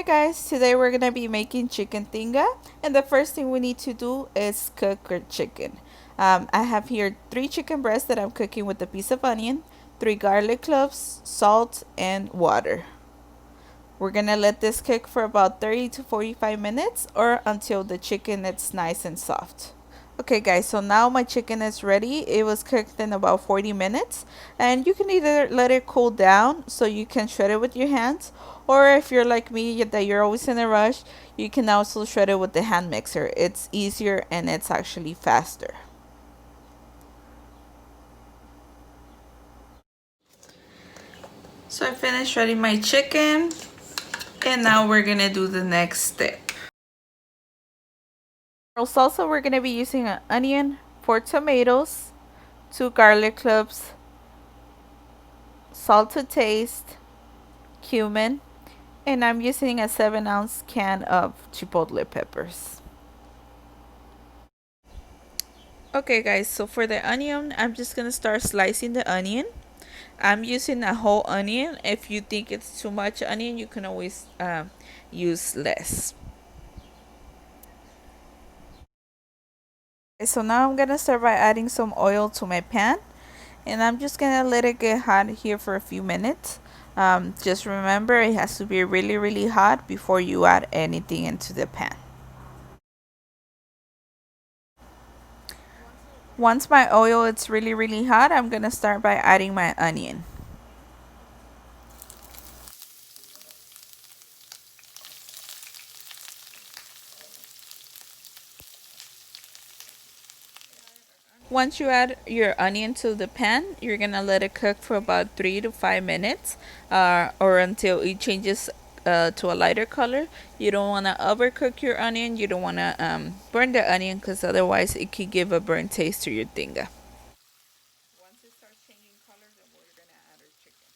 Hi guys, today we're gonna be making chicken tinga, and the first thing we need to do is cook our chicken. I have here 3 chicken breasts that I'm cooking with a piece of onion, 3 garlic cloves, salt, and water. We're gonna let this cook for about 30 to 45 minutes or until the chicken is nice and soft. Okay guys, so now my chicken is ready. It was cooked in about 40 minutes, and you can either let it cool down so you can shred it with your hands, or if you're like me that you're always in a rush, you can also shred it with the hand mixer. It's easier and it's actually faster. So I finished shredding my chicken, and now we're gonna do the next step. For salsa, we're gonna be using an onion, 4 tomatoes, 2 garlic cloves, salt to taste, cumin, and I'm using a 7-ounce can of Chipotle Peppers. Okay guys, so for the onion, I'm just gonna start slicing the onion. I'm using a whole onion. If you think it's too much onion, you can always use less. Okay, so now I'm gonna start by adding some oil to my pan, and I'm just gonna let it get hot here for a few minutes. Just remember, it has to be really hot before you add anything into the pan. Once my oil is really hot, I'm gonna start by adding my onion. Once you add your onion to the pan, you're gonna let it cook for about 3 to 5 minutes, or until it changes to a lighter color. You don't want to overcook your onion. You don't want to burn the onion, because otherwise it could give a burnt taste to your tinga. Once it starts changing color, then we're gonna add our chicken.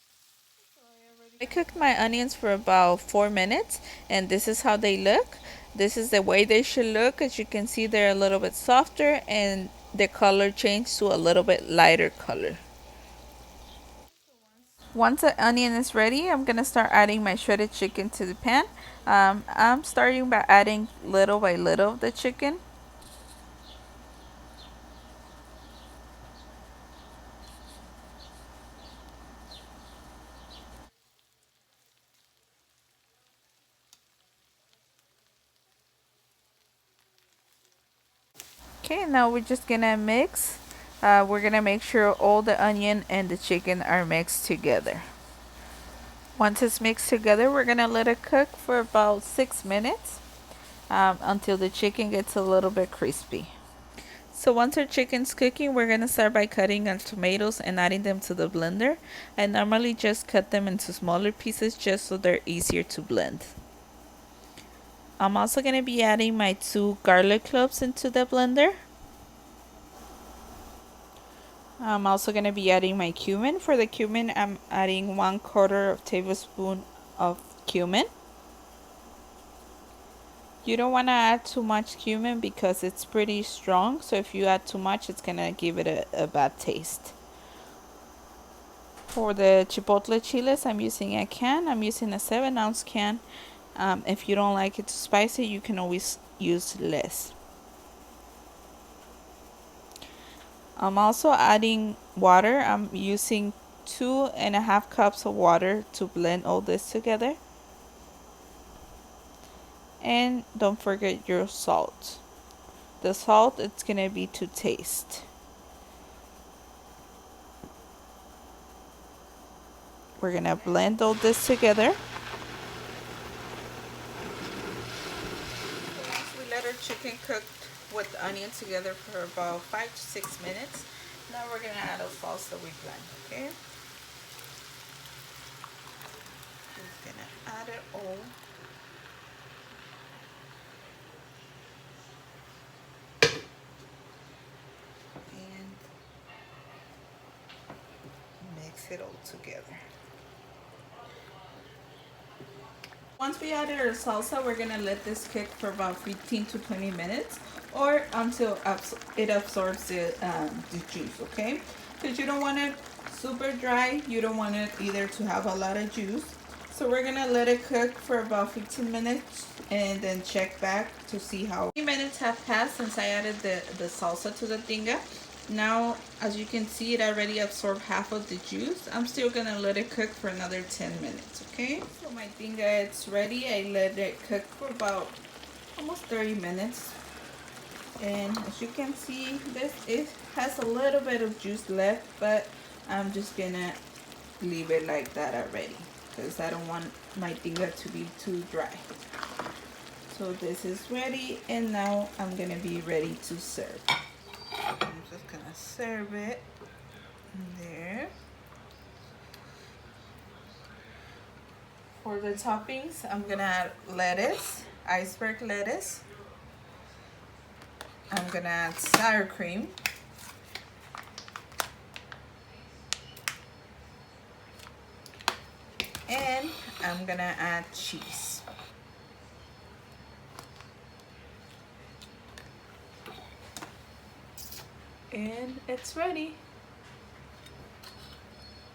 I cooked my onions for about 4 minutes, and this is how they look. This is the way they should look. As you can see, they're a little bit softer and the color changed to a little bit lighter color. Once the onion is ready, I'm gonna start adding my shredded chicken to the pan. I'm starting by adding little by little the chicken. Okay, now we're just gonna mix. We're gonna make sure all the onion and the chicken are mixed together. Once it's mixed together, we're gonna let it cook for about 6 minutes, until the chicken gets a little bit crispy. So once our chicken's cooking, we're gonna start by cutting our tomatoes and adding them to the blender. I normally just cut them into smaller pieces just so they're easier to blend. I'm also gonna be adding my 2 garlic cloves into the blender. I'm also going to be adding my cumin. For the cumin, I'm adding 1/4 tablespoon of cumin. You don't want to add too much cumin because it's pretty strong. So if you add too much, it's going to give it a bad taste. For the Chipotle chiles, I'm using a can. I'm using a 7-ounce can. If you don't like it too spicy, you can always use less. I'm also adding water. I'm using 2.5 cups of water to blend all this together. And don't forget your salt. The salt, it's gonna be to taste. We're gonna blend all this together. Once we let our chicken cook with the onion together for about 5 to 6 minutes, now we're gonna add our sauce that we blend, okay? We're gonna add it all. And mix it all together. Once we added our salsa, we're gonna let this cook for about 15 to 20 minutes, or until it absorbs the juice, okay? Because you don't want it super dry, you don't want it either to have a lot of juice. So we're gonna let it cook for about 15 minutes and then check back to see how 3 minutes have passed since I added the salsa to the tinga. Now, as you can see, it already absorbed half of the juice. I'm still gonna let it cook for another 10 minutes, okay? So my tinga, it's ready. I let it cook for about almost 30 minutes. And as you can see, it has a little bit of juice left, but I'm just gonna leave it like that already because I don't want my tinga to be too dry. So this is ready, and now I'm gonna be ready to serve. I'm just gonna serve it there. For the toppings, I'm gonna add lettuce, iceberg lettuce. I'm gonna add sour cream. And I'm gonna add cheese. And it's ready.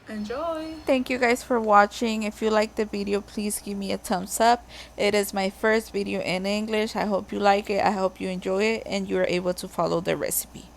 Enjoy. Thank you guys for watching. If you like the video, please give me a thumbs up. It is my first video in English. I hope you like it. I hope you enjoy it and you're able to follow the recipe.